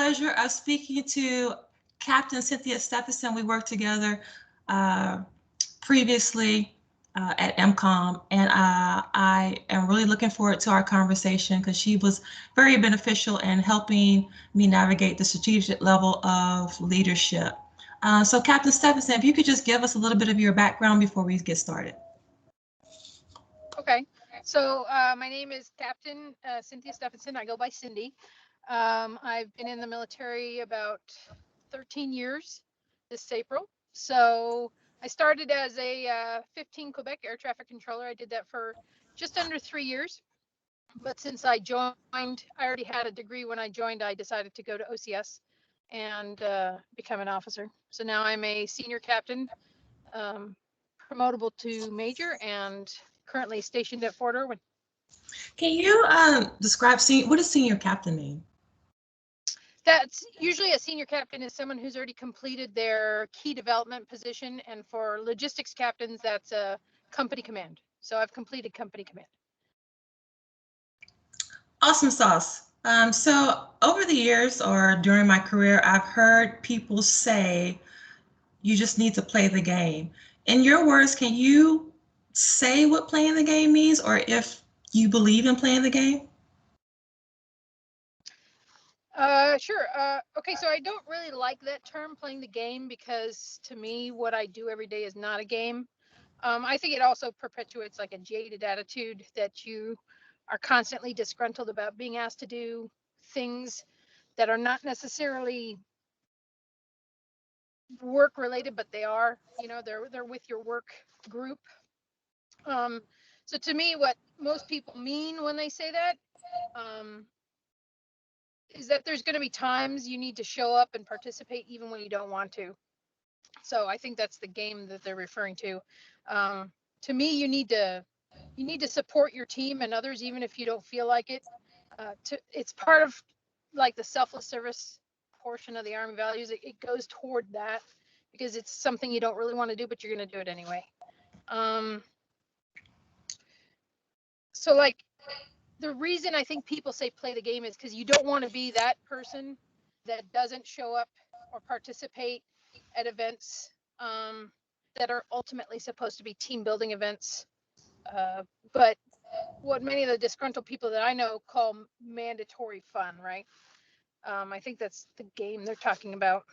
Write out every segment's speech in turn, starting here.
pleasure of speaking to Captain Cynthia Stephenson. We worked together uh, previously at MCOM, and I am really looking forward to our conversation because she was very beneficial in helping me navigate the strategic level of leadership. So, Captain Stephenson, if you could just give us a little bit of your background before we get started. Okay, so my name is Captain Cynthia Stephenson. I go by Cindy. I've been in the military about 13 years this April. So I started as a 15 Quebec air traffic controller. I did that for just under 3 years. But since I joined, I already had a degree when I joined. I decided to go to OCS and become an officer. So now I'm a senior captain, promotable to major, and currently stationed at Fort Irwin. Can you describe what does senior captain mean? That's usually a senior captain is someone who's already completed their key development position, and for logistics captains, that's a company command. So I've completed company command. Awesome sauce. So over the years or during my career, I've heard people say you just need to play the game. In your words, can you say what playing the game means or if you believe in playing the game? Sure. Okay, so I don't really like that term, playing the game, because to me, what I do every day is not a game. I think it also perpetuates like a jaded attitude that you are constantly disgruntled about being asked to do things that are not necessarily work related, but they are, they're with your work group. So to me, what most people mean when they say that is that there's going to be times you need to show up and participate even when you don't want to. So I think that's the game that they're referring to. To me, you need to support your team and others even if you don't feel like it. It's part of like the selfless service portion of the Army values. It goes toward that because it's something you don't really want to do, but you're going to do it anyway. So like the reason I think people say play the game is because you don't want to be that person that doesn't show up or participate at events that are ultimately supposed to be team building events. But what many of the disgruntled people that I know call mandatory fun, right? I think that's the game they're talking about.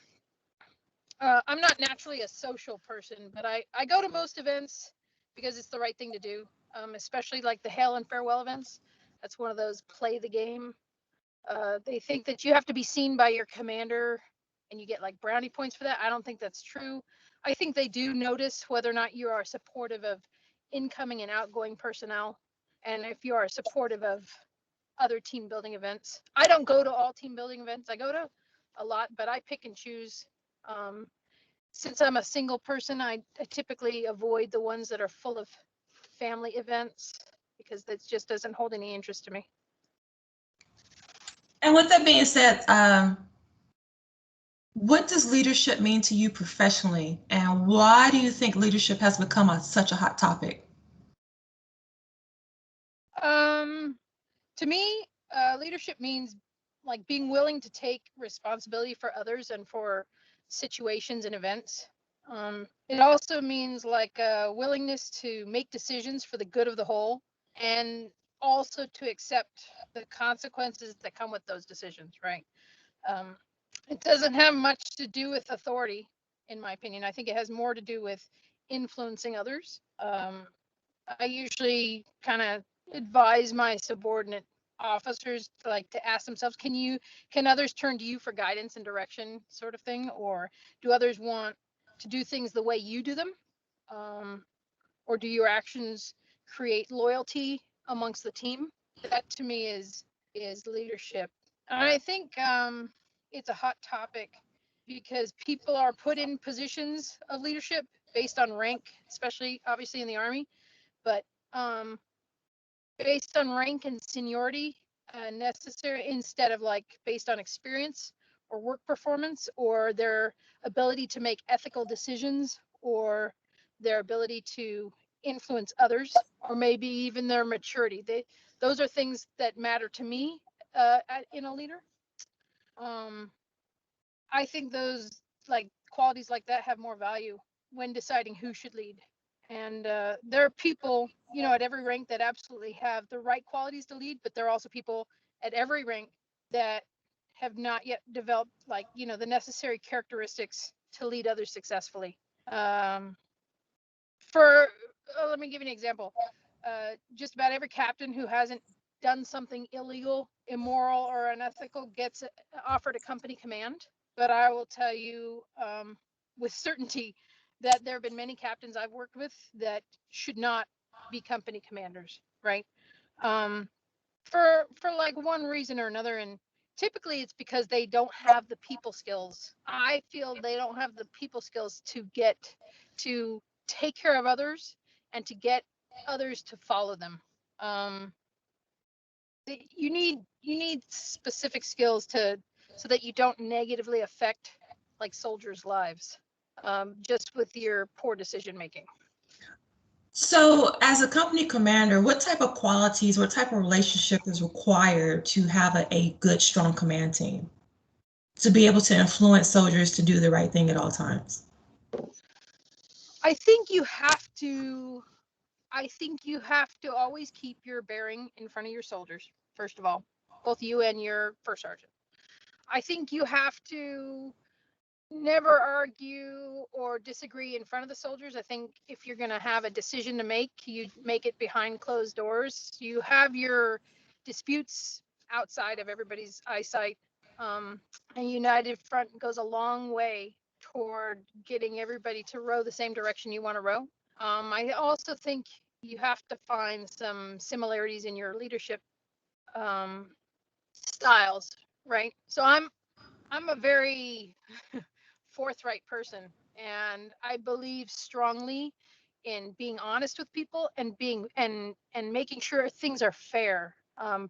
I'm not naturally a social person, but I go to most events because it's the right thing to do, especially like the hail and farewell events. That's one of those play the game. They think that you have to be seen by your commander and you get like brownie points for that. I don't think that's true. I think they do notice whether or not you are supportive of incoming and outgoing personnel, and if you are supportive of other team building events. I don't go to all team building events. I go to a lot, but I pick and choose. Since I'm a single person, I typically avoid the ones that are full of family events because that just doesn't hold any interest to me. And with that being said, what does leadership mean to you professionally, and why do you think leadership has become such a hot topic? To me, leadership means like being willing to take responsibility for others and for situations and events. It also means like a willingness to make decisions for the good of the whole, and also to accept the consequences that come with those decisions, right? It doesn't have much to do with authority, in my opinion. I think it has more to do with influencing others. I usually kind of advise my subordinate officers to ask themselves, can others turn to you for guidance and direction, sort of thing, or do others want to do things the way you do them, or do your actions create loyalty amongst the team? That to me is leadership. And I think it's a hot topic because people are put in positions of leadership based on rank, especially obviously in the Army, but based on rank and seniority necessary instead of like based on experience or work performance or their ability to make ethical decisions or their ability to influence others or maybe even their maturity. Those are things that matter to me in a leader. I think those like qualities like that have more value when deciding who should lead. And there are people, at every rank that absolutely have the right qualities to lead, but there are also people at every rank that have not yet developed the necessary characteristics to lead others successfully. Um, for Let me give you an example. Just about every captain who hasn't done something illegal, immoral, or unethical gets offered a company command. But I will tell you with certainty that there have been many captains I've worked with that should not be company commanders, right? Um, for like one reason or another, and typically it's because they don't have the people skills. I feel they don't have the people skills to take care of others and to get others to follow them. um you need specific skills to so that you don't negatively affect like soldiers' lives just with your poor decision making. So, as a company commander, what type of qualities, what type of relationship is required to have a good, strong command team to be able to influence soldiers to do the right thing at all times? I think you have to I think you have to always keep your bearing in front of your soldiers, first of all, both you and your first sergeant. I think you have to never argue or disagree in front of the soldiers. I think if you're going to have a decision to make, you make it behind closed doors. You have your disputes outside of everybody's eyesight. A united front goes a long way toward getting everybody to row the same direction you want to row. I also think you have to find some similarities in your leadership um, styles, right? So I'm a very forthright person, and I believe strongly in being honest with people and being and making sure things are fair,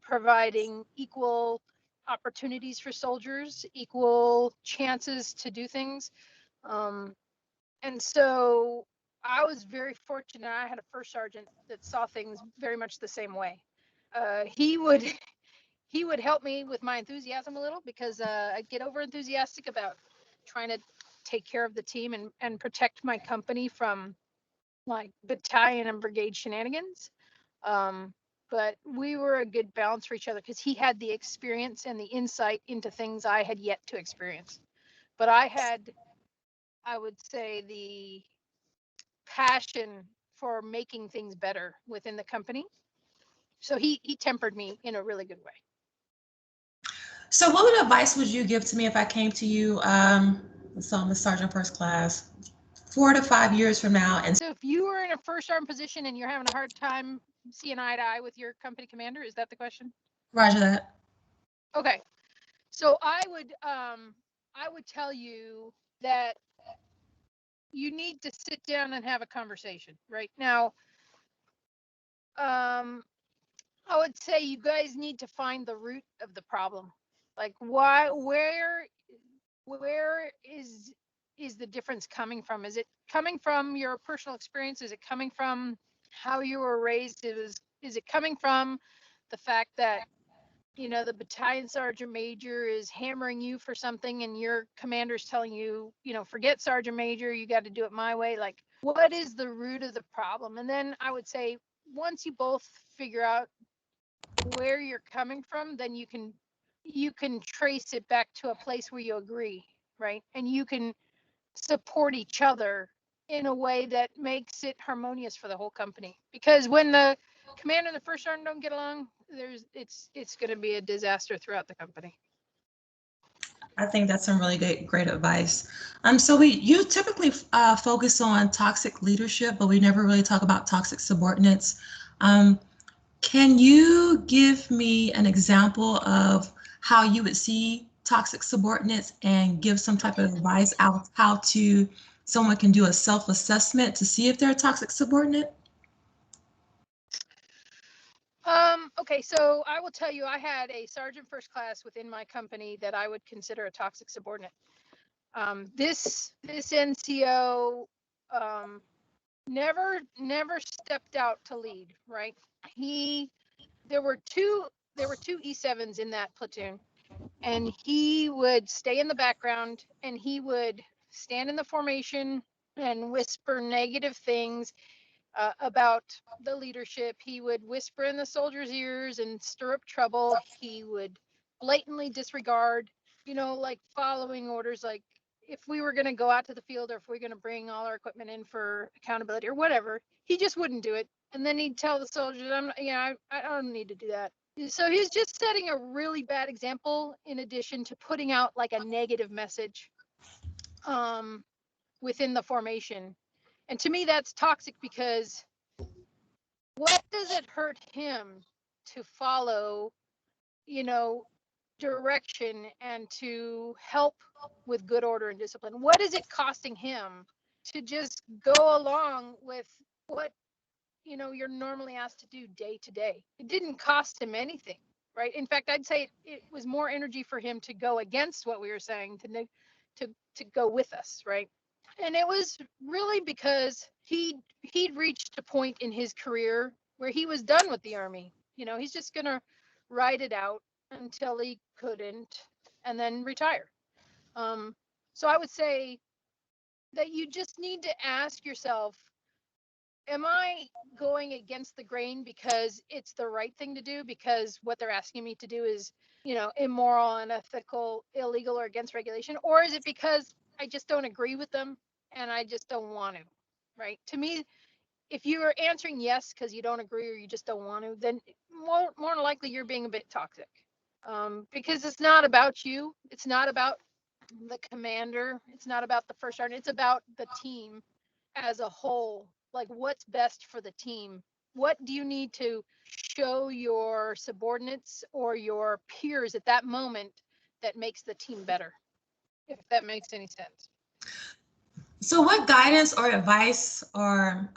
providing equal opportunities for soldiers, equal chances to do things. Um, and so I was very fortunate. I had a first sergeant that saw things very much the same way. He would he would help me with my enthusiasm a little because I'd get over enthusiastic about trying to take care of the team and protect my company from like battalion and brigade shenanigans. Um, but we were a good balance for each other because he had the experience and the insight into things I had yet to experience. But I had, I would say, the passion for making things better within the company. So he tempered me in a really good way. So, what advice would you give to me if I came to you, so I'm a sergeant first class, 4 to 5 years from now, and So if you were in a first arm position and you're having a hard time seeing eye to eye with your company commander, is that the question? Roger that? Okay. So I would tell you that you need to sit down and have a conversation right now. um I would say you guys need to find the root of the problem. Like why where is the difference coming from? Is it coming from your personal experience? Is it coming from how you were raised? Is it coming from the fact that the battalion sergeant major is hammering you for something and your commander's telling you, forget sergeant major, you got to do it my way? Like what is the root of the problem? And then I would say once you both figure out where you're coming from, then you can trace it back to a place where you agree, right? And you can support each other in a way that makes it harmonious for the whole company. Because when the commander and the first sergeant don't get along, it's going to be a disaster throughout the company. I think that's some really great advice. So you typically focus on toxic leadership, but we never really talk about toxic subordinates. Um, can you give me an example of how you would see toxic subordinates and give some type of advice out how to someone can do a self-assessment to see if they're a toxic subordinate? Okay, so I will tell you, I had a sergeant first class within my company that I would consider a toxic subordinate. This NCO never stepped out to lead, right? He there were two E7s in that platoon, and he would stay in the background, and he would stand in the formation and whisper negative things about the leadership. He would whisper in the soldiers' ears and stir up trouble. He would blatantly disregard, like following orders, like if we were going to go out to the field or if we're going to bring all our equipment in for accountability or whatever, he just wouldn't do it. And then he'd tell the soldiers, I don't need to do that. So he's just setting a really bad example in addition to putting out like a negative message within the formation. And to me, that's toxic, because what does it hurt him to follow, direction and to help with good order and discipline? What is it costing him to just go along with what, you're normally asked to do day to day? It didn't cost him anything, right? In fact, I'd say it was more energy for him to go against what we were saying, to go with us, right? And it was really because he'd reached a point in his career where he was done with the Army. He's just gonna ride it out until he couldn't, and then retire. So I would say that you just need to ask yourself, am I going against the grain because it's the right thing to do, because what they're asking me to do is, immoral, unethical, illegal, or against regulation? Or is it because I just don't agree with them and I just don't want to, right? To me, if you are answering yes because you don't agree or you just don't want to, then more than likely you're being a bit toxic. Because it's not about you. It's not about the commander. It's not about the first sergeant. It's about the team as a whole. Like, what's best for the team? What do you need to show your subordinates or your peers at that moment that makes the team better? If that makes any sense. So what guidance or advice or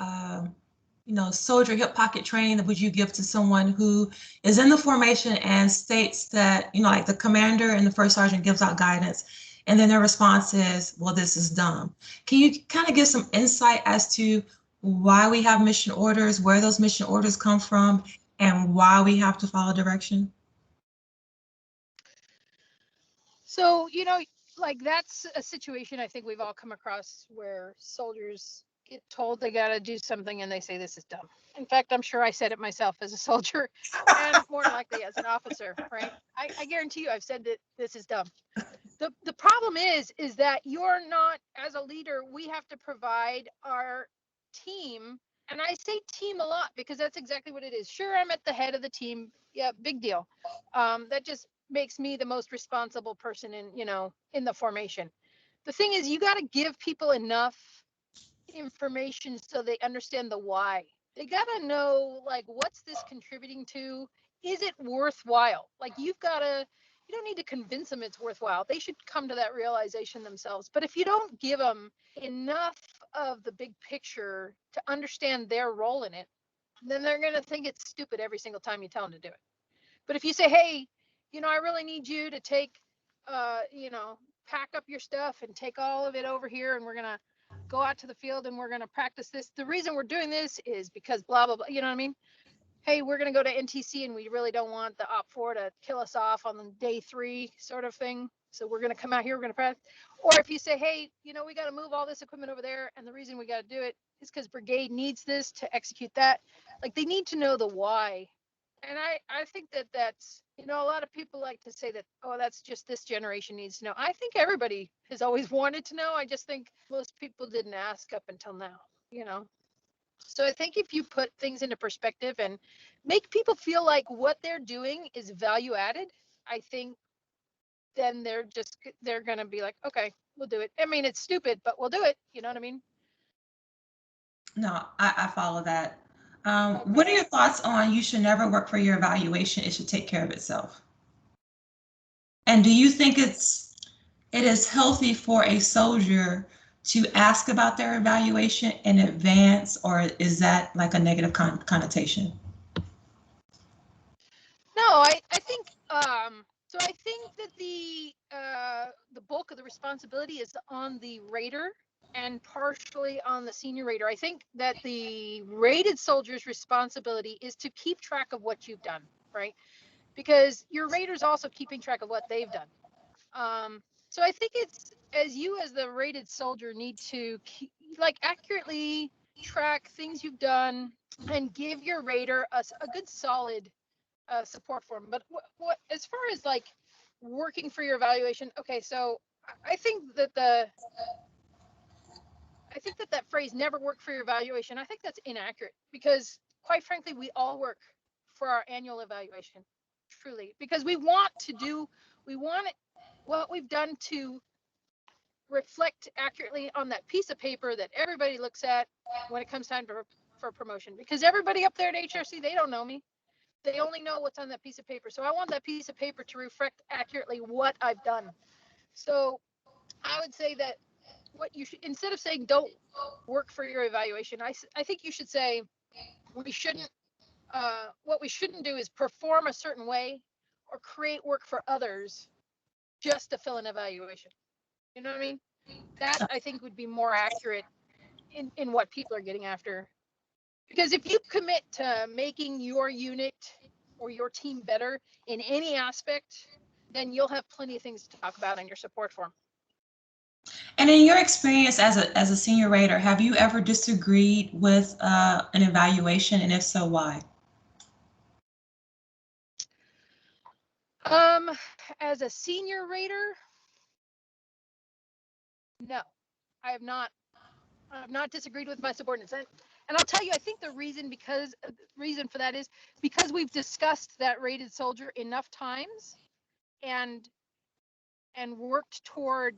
soldier hip pocket training would you give to someone who is in the formation and states that, like the commander and the first sergeant gives out guidance, and then their response is, well, this is dumb? Can you kind of give some insight as to why we have mission orders, where those mission orders come from, and why we have to follow direction? So, like that's a situation I think we've all come across where soldiers get told they got to do something and they say, this is dumb. In fact, I'm sure I said it myself as a soldier and more likely as an officer, right? I guarantee you I've said that this is dumb. The problem is that you're not, as a leader, we have to provide our team. And I say team a lot because that's exactly what it is. Sure, I'm at the head of the team. Yeah, big deal. That just makes me the most responsible person in the formation. The thing is, you got to give people enough information so they understand the why. They got to know, like, what's this contributing to? Is it worthwhile? Like, you don't need to convince them it's worthwhile. They should come to that realization themselves. But if you don't give them enough of the big picture to understand their role in it, then they're going to think it's stupid every single time you tell them to do it. But if you say, hey, I really need you to take, pack up your stuff and take all of it over here, and we're going to go out to the field and we're going to practice this. The reason we're doing this is because blah, blah, blah. You know what I mean? Hey, we're going to go to NTC and we really don't want the Op 4 to kill us off on day 3 sort of thing. So we're going to come out here, we're going to practice. Or if you say, hey, we got to move all this equipment over there, and the reason we got to do it is because brigade needs this to execute that. Like, they need to know the why. And I think that's, a lot of people like to say that, oh, that's just this generation needs to know. I think everybody has always wanted to know. I just think most people didn't ask up until now, So I think if you put things into perspective and make people feel like what they're doing is value added, I think then they're going to be like, okay, we'll do it. I mean, it's stupid, but we'll do it. You know what I mean? No, I follow that. Okay. What are your thoughts on you should never work for your evaluation, it should take care of itself? And do you think it is healthy for a soldier to ask about their evaluation in advance, or is that like a negative connotation? No, I think so. I think that the bulk of the responsibility is on the raider and partially on the senior raider. I think that the rated soldier's responsibility is to keep track of what you've done, right? because your rater's also keeping track of what they've done. So I think it's, as you as the rated soldier need to accurately track things you've done and give your rater a good solid support form. But what as far as like working for your evaluation, okay, so I think that that phrase "never work for your evaluation," I think that's inaccurate, because quite frankly, we all work for our annual evaluation, truly, because we want what we've done to reflect accurately on that piece of paper that everybody looks at when it comes time for promotion. Because everybody up there at HRC, they don't know me. They only know what's on that piece of paper. So I want that piece of paper to reflect accurately what I've done. So I would say that what you should, instead of saying don't work for your evaluation, I think you should say we shouldn't, what we shouldn't do is perform a certain way or create work for others just to fill an evaluation. You know what I mean? That I think would be more accurate in what people are getting after. Because if you commit to making your unit or your team better in any aspect, then you'll have plenty of things to talk about in your support form. And in your experience as a senior rater, have you ever disagreed with an evaluation, and if so, why? As a senior rater, no, I have not. I've not disagreed with my subordinates, and I'll tell you, I think the reason for that is because we've discussed that rated soldier enough times, and worked toward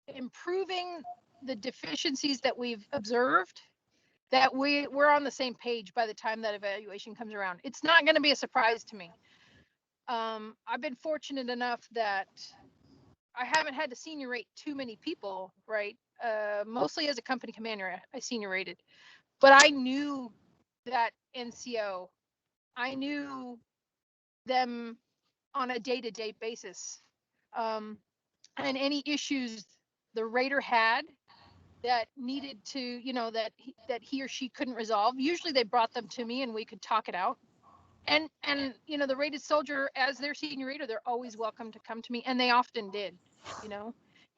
improving the deficiencies that we've observed, that we're on the same page by the time that evaluation comes around. It's not going to be a surprise to me. I've been fortunate enough that I haven't had to senior rate too many people, right? Mostly as a company commander, I senior rated, but I knew that NCO. I knew them on a day-to-day basis. And any issues the rater had that needed to, that he or she couldn't resolve, usually they brought them to me and we could talk it out. And the rated soldier, as their senior rater, they're always welcome to come to me, and they often did,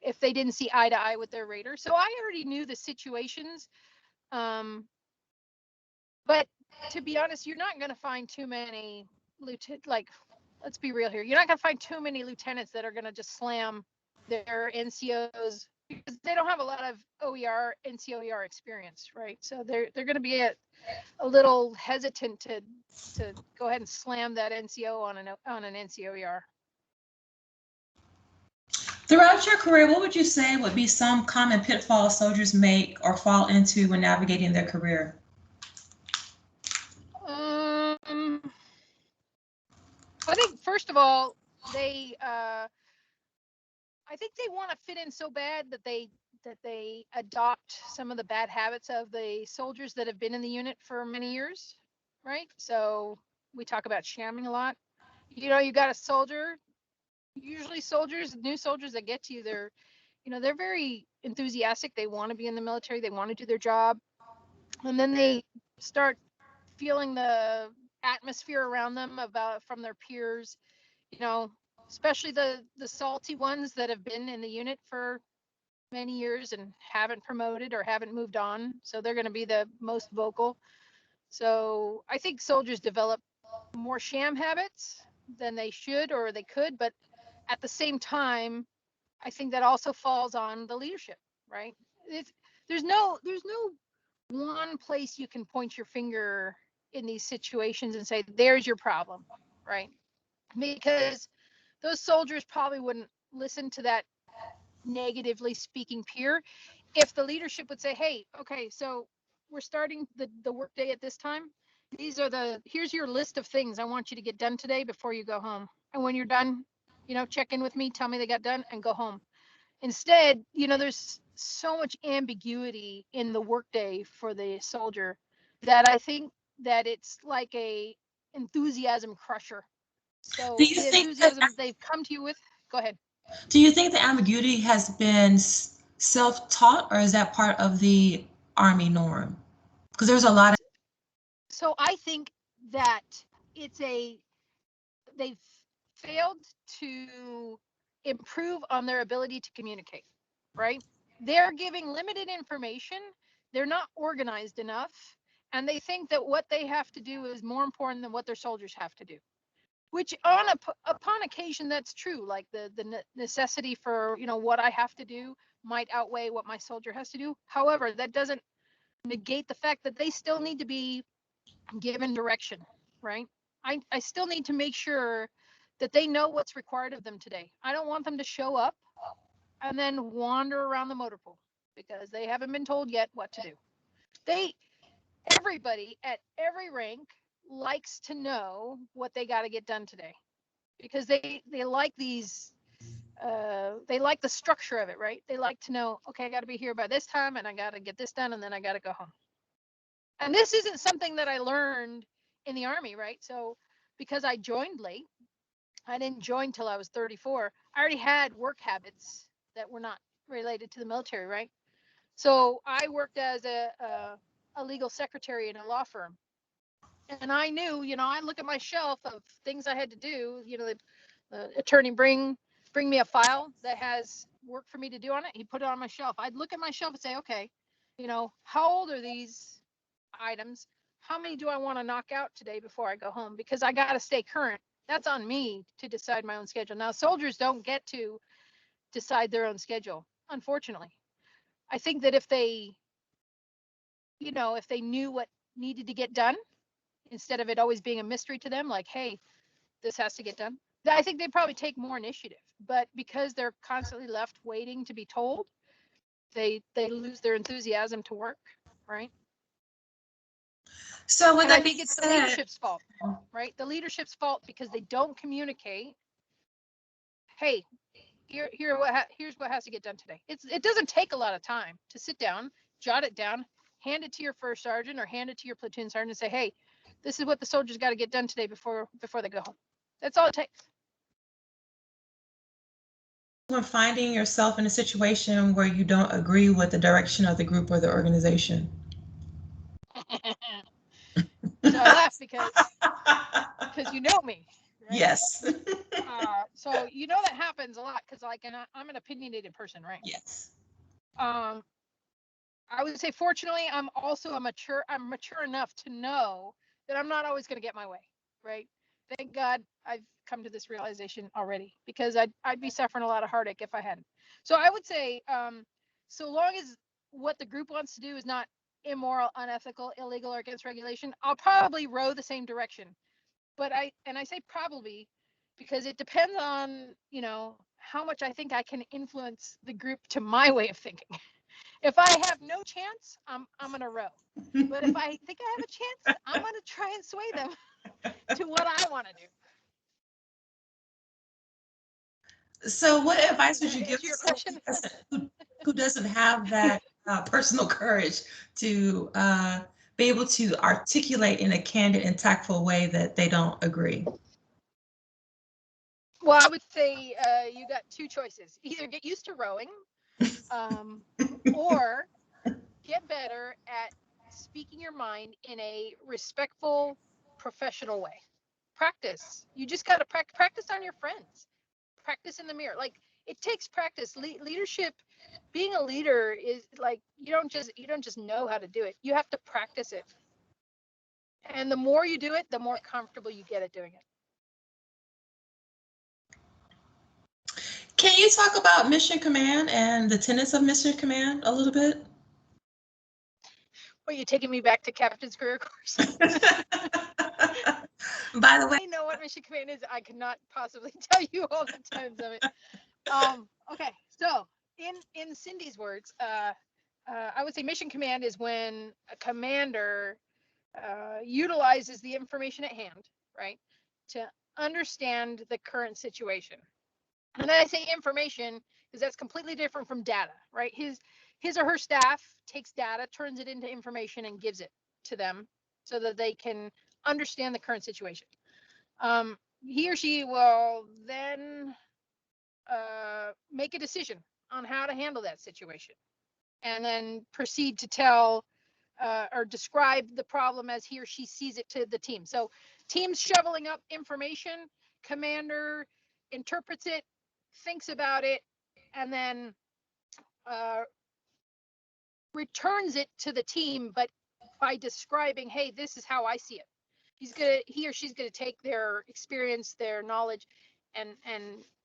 if they didn't see eye to eye with their rater. So I already knew the situations. But to be honest, you're not going to find too many let's be real here. You're not going to find too many lieutenants that are going to just slam their NCOs, because they don't have a lot of OER, NCOER experience, right? So they're going to be a little hesitant to go ahead and slam that NCO on an NCOER. Throughout your career, what would you say would be some common pitfalls soldiers make or fall into when navigating their career? I think first of all, I think they want to fit in so bad that they adopt some of the bad habits of the soldiers that have been in the unit for many years, right? So we talk about shamming a lot. You got a soldier, usually new soldiers that get to you, they're very enthusiastic. They want to be in the military. They want to do their job. And then they start feeling the atmosphere around them from their peers, especially the salty ones that have been in the unit for many years and haven't promoted or haven't moved on. So they're going to be the most vocal. So I think soldiers develop more sham habits than they should or they could, but at the same time, I think that also falls on the leadership, right? There's no one place you can point your finger in these situations and say, there's your problem, right? Because those soldiers probably wouldn't listen to that negatively speaking peer if the leadership would say, hey, okay, so we're starting the work day at this time. Here's your list of things I want you to get done today before you go home. And when you're done, check in with me, tell me they got done, and go home. Instead, there's so much ambiguity in the workday for the soldier that I think that it's like a enthusiasm crusher. So the enthusiasm they've come to you with, go ahead. Do you think the ambiguity has been self-taught, or is that part of the Army norm? Because there's a lot of. So I think that it's they've failed to improve on their ability to communicate, right? They're giving limited information. They're not organized enough. And they think that what they have to do is more important than what their soldiers have to do, which upon occasion, that's true. Like the necessity for, what I have to do might outweigh what my soldier has to do. However, that doesn't negate the fact that they still need to be given direction, right? I still need to make sure that they know what's required of them today. I don't want them to show up and then wander around the motor pool because they haven't been told yet what to do. Everybody at every rank likes to know what they got to get done today because they like these they like the structure of it, right? They like to know, okay, I got to be here by this time and I got to get this done and then I got to go home. And this isn't something that I learned in the Army, right? So because I joined late, I didn't join till I was 34. I already had work habits that were not related to the military, right? So I worked as a legal secretary in a law firm. And I knew, I look at my shelf of things I had to do, the attorney bring me a file that has work for me to do on it. He put it on my shelf. I'd look at my shelf and say, okay, how old are these items? How many do I want to knock out today before I go home? Because I got to stay current. That's on me to decide my own schedule. Now, soldiers don't get to decide their own schedule, unfortunately. I think that if they knew what needed to get done, instead of it always being a mystery to them, like, hey, this has to get done, I think they'd probably take more initiative. But because they're constantly left waiting to be told, they lose their enthusiasm to work, right? So with And I that think being it's the said, leadership's fault, right? The leadership's fault because they don't communicate. Hey, here's what has to get done today. It doesn't take a lot of time to sit down, jot it down, hand it to your first sergeant or hand it to your platoon sergeant and say, hey, this is what the soldiers got to get done today before they go home. That's all it takes. when finding yourself in a situation where you don't agree with the direction of the group or the organization. So I laugh because you know me, right? Yes. So that happens a lot because I'm an opinionated person, right? Yes. I would say fortunately I'm mature enough to know that I'm not always going to get my way, right? Thank God I've come to this realization already because I'd be suffering a lot of heartache if I hadn't. So I would say so long as what the group wants to do is not immoral, unethical, illegal, or against regulation, I'll probably row the same direction. But I say probably because it depends on, how much I think I can influence the group to my way of thinking. If I have no chance, I'm gonna row. But if I think I have a chance, I'm gonna try and sway them to what I want to do. So what advice would you give Answer to your someone question? who doesn't have that personal courage to be able to articulate in a candid and tactful way that they don't agree? Well, I would say you got two choices: either get used to rowing, or get better at speaking your mind in a respectful, professional way. Practice. You just got to practice on your friends. Practice in the mirror. Like, it takes practice. Leadership, being a leader is like you don't just know how to do it. You have to practice it. And the more you do it, the more comfortable you get at doing it. Can you talk about mission command and the tenets of mission command a little bit? Well, you're taking me back to captain's career course. By the way, I know what mission command is. I cannot possibly tell you all the times of it. Okay, so in Cindy's words, I would say mission command is when a commander utilizes the information at hand, right, to understand the current situation. And then I say information because that's completely different from data, right? His or her staff takes data, turns it into information, and gives it to them so that they can understand the current situation. He or she will then make a decision on how to handle that situation and then proceed to tell or describe the problem as he or she sees it to the team. So teams shoveling up information commander interprets it, thinks about it, and then returns it to the team, but by describing, hey, this is how I see it. He or she's gonna take their experience, their knowledge, and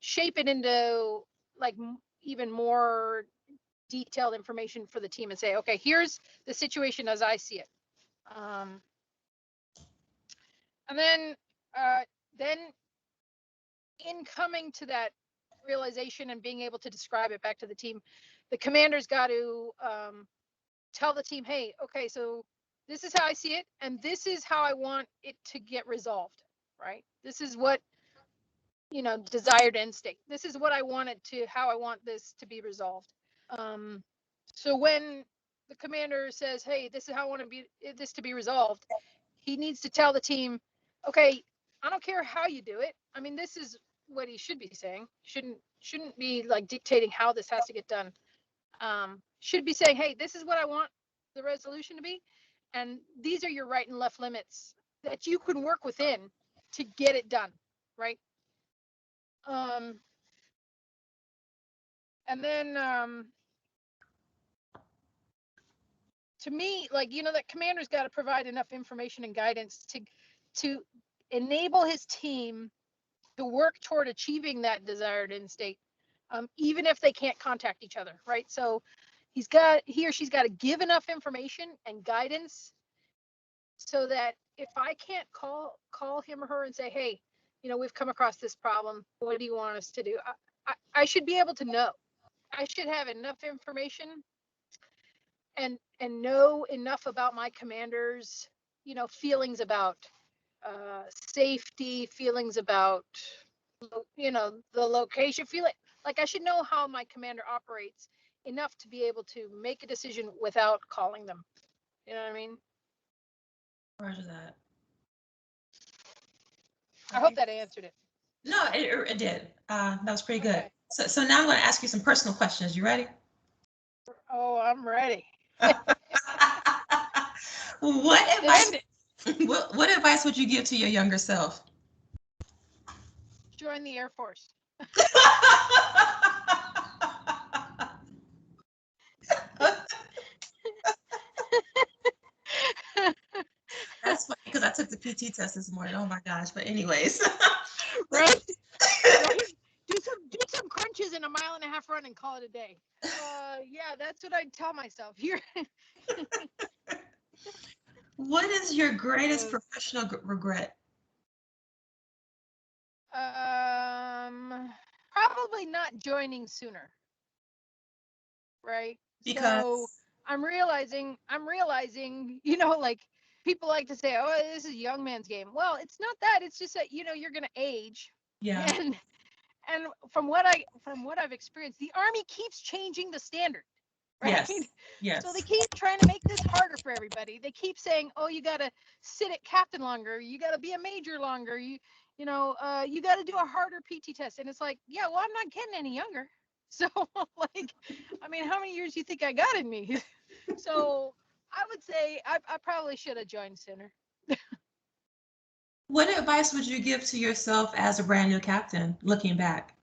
shape it into like even more detailed information for the team and say, okay, here's the situation as I see it. And then in coming to that realization and being able to describe it back to the team, the commander's got to tell the team, hey, okay, so this is how I see it, and this is how I want it to get resolved, right? This is what, desired end state. This is what I want it to, how I want this to be resolved. So when the commander says, hey, this is how I want this to be resolved, he needs to tell the team, okay, I don't care how you do it. I mean, this is what he should be saying. Shouldn't be like dictating how this has to get done. Should be saying, hey, this is what I want the resolution to be, and these are your right and left limits that you can work within to get it done, right? And then to me, like, that commander's got to provide enough information and guidance to enable his team to work toward achieving that desired end state, even if they can't contact each other, right? So he or she's got to give enough information and guidance so that if I can't call him or her and say, hey, we've come across this problem, what do you want us to do? I should be able to know. I should have enough information and know enough about my commander's, feelings about safety, feelings about, the location, like I should know how my commander operates enough to be able to make a decision without calling them. You know what I mean? Roger that. I hope that answered it. No, it did. That was pretty good. Okay. So now I'm going to ask you some personal questions. You ready? Oh, I'm ready. What advice would you give to your younger self? Join the Air Force. That's funny because I took the PT test this morning. Oh my gosh! But anyways, right? Do some crunches in a 1.5 mile run and call it a day. Yeah, that's what I'd tell myself here. What is your greatest professional regret? Probably not joining sooner. Right? Because so I'm realizing, like people like to say, oh, this is a young man's game. Well, it's not that. It's just that, you're going to age. Yeah. And from what I've experienced, the Army keeps changing the standard. Right? Yes. So they keep trying to make this harder for everybody. They keep saying, oh, you got to sit at captain longer. You got to be a major longer. You got to do a harder PT test. And it's like, yeah, well, I'm not getting any younger. So like, I mean, how many years do you think I got in me? So I would say I probably should have joined sooner. What advice would you give to yourself as a brand new captain looking back?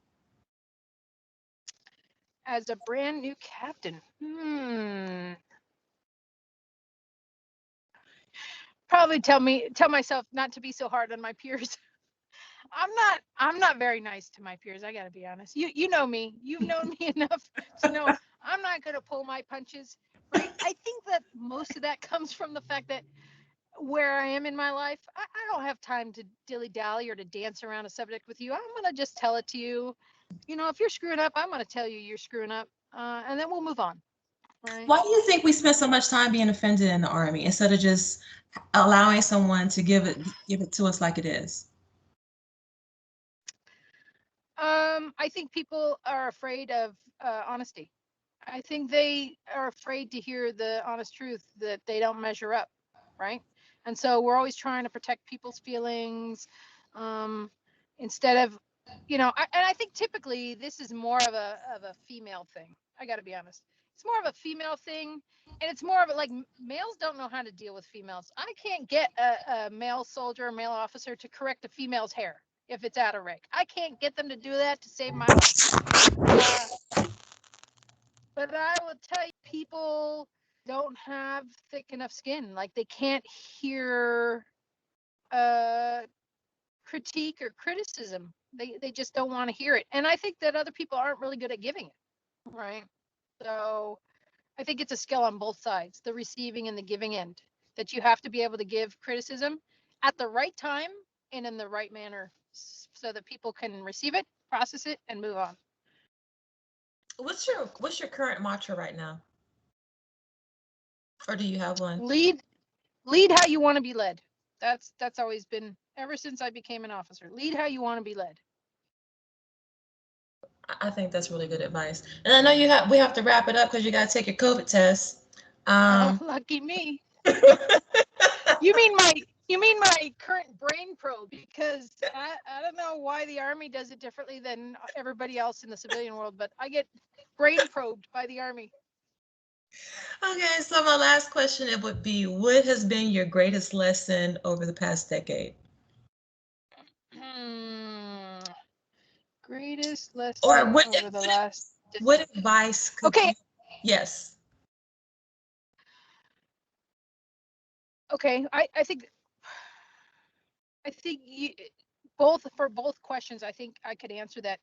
As a brand new captain, probably tell myself not to be so hard on my peers. I'm not very nice to my peers. I gotta be honest. You know me. You've known me enough to know I'm not gonna pull my punches. Right? I think that most of that comes from the fact that where I am in my life, I don't have time to dilly-dally or to dance around a subject with you. I'm gonna just tell it to you. If you're screwing up, I'm gonna tell you you're screwing up, and then we'll move on. Right? Why do you think we spend so much time being offended in the Army instead of just allowing someone to give it to us like it is? I think people are afraid of honesty. I think they are afraid to hear the honest truth that they don't measure up, right? And so we're always trying to protect people's feelings, instead of, and I think typically this is more of a female thing. I got to be honest. It's more of a female thing, and it's more of a, like, males don't know how to deal with females. I can't get a male soldier, a male officer to correct a female's hair. if it's out of rec. I can't get them to do that to save my life. But I will tell you, people don't have thick enough skin. Like, they can't hear critique or criticism. They just don't want to hear it. And I think that other people aren't really good at giving it, right? So I think it's a skill on both sides, the receiving and the giving end, that you have to be able to give criticism at the right time and in the right manner so that people can receive it, process it, and move on. What's your current mantra right now? Or do you have one? Lead how you want to be led. That's always been, ever since I became an officer. Lead how you want to be led. I think that's really good advice. And I know we have to wrap it up because you got to take your COVID test. Lucky me. You mean my current brain probe? Because I don't know why the Army does it differently than everybody else in the civilian world, but I get brain probed by the Army. Okay, so my last question, it would be, what has been your greatest lesson over the past decade? Greatest lesson Or over the last decade. What advice could Okay. you? Yes. Okay, I think both questions, I think I could answer that.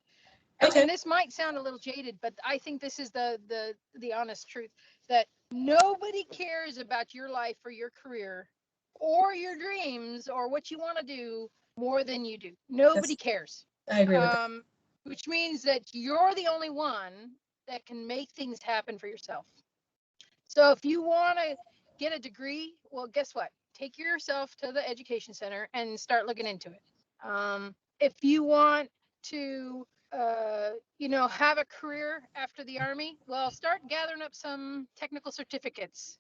Okay. And this might sound a little jaded, but I think this is the honest truth, that nobody cares about your life or your career or your dreams or what you want to do more than you do. Nobody cares. I agree with that. Which means that you're the only one that can make things happen for yourself. So if you want to get a degree, well, guess what? Take yourself to the education center and start looking into it. If you want to have a career after the Army, well, start gathering up some technical certificates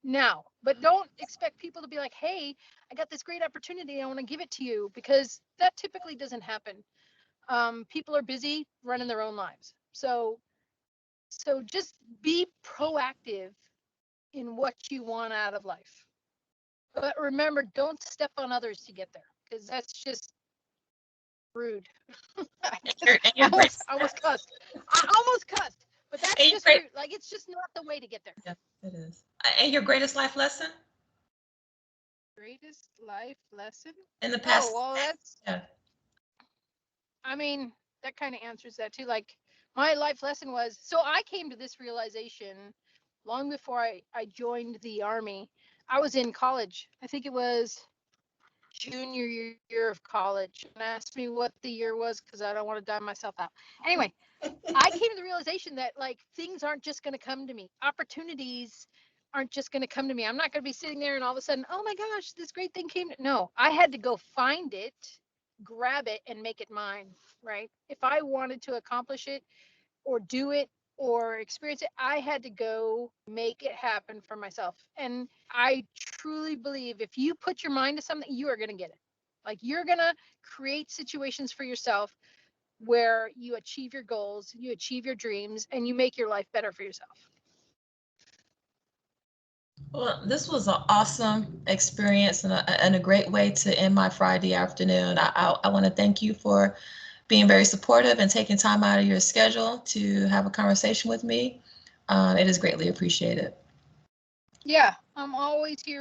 now. But don't expect people to be like, hey, I got this great opportunity, I want to give it to you, because that typically doesn't happen. People are busy running their own lives. So just be proactive in what you want out of life. But remember, don't step on others to get there, because that's just rude. I almost cussed. But that's just rude. Like, it's just not the way to get there. Yeah, it is. And your greatest life lesson? Greatest life lesson? In the past. Oh, well, that's, yeah. I mean, that kind of answers that too. Like, my life lesson was, so I came to this realization long before I joined the Army. I was in college. I think it was junior year of college. And asked me what the year was, because I don't want to die myself out. Anyway, I came to the realization that, like, things aren't just going to come to me. Opportunities aren't just going to come to me. I'm not going to be sitting there and all of a sudden, oh my gosh, this great thing came. No, I had to go find it, grab it, and make it mine, right? If I wanted to accomplish it or do it or experience it, I had to go make it happen for myself. And I truly believe if you put your mind to something, you are going to get it. Like, you're going to create situations for yourself where you achieve your goals, you achieve your dreams, and you make your life better for yourself. Well, this was an awesome experience and a great way to end my Friday afternoon. I want to thank you for being very supportive and taking time out of your schedule to have a conversation with me. It is greatly appreciated. Yeah, I'm always here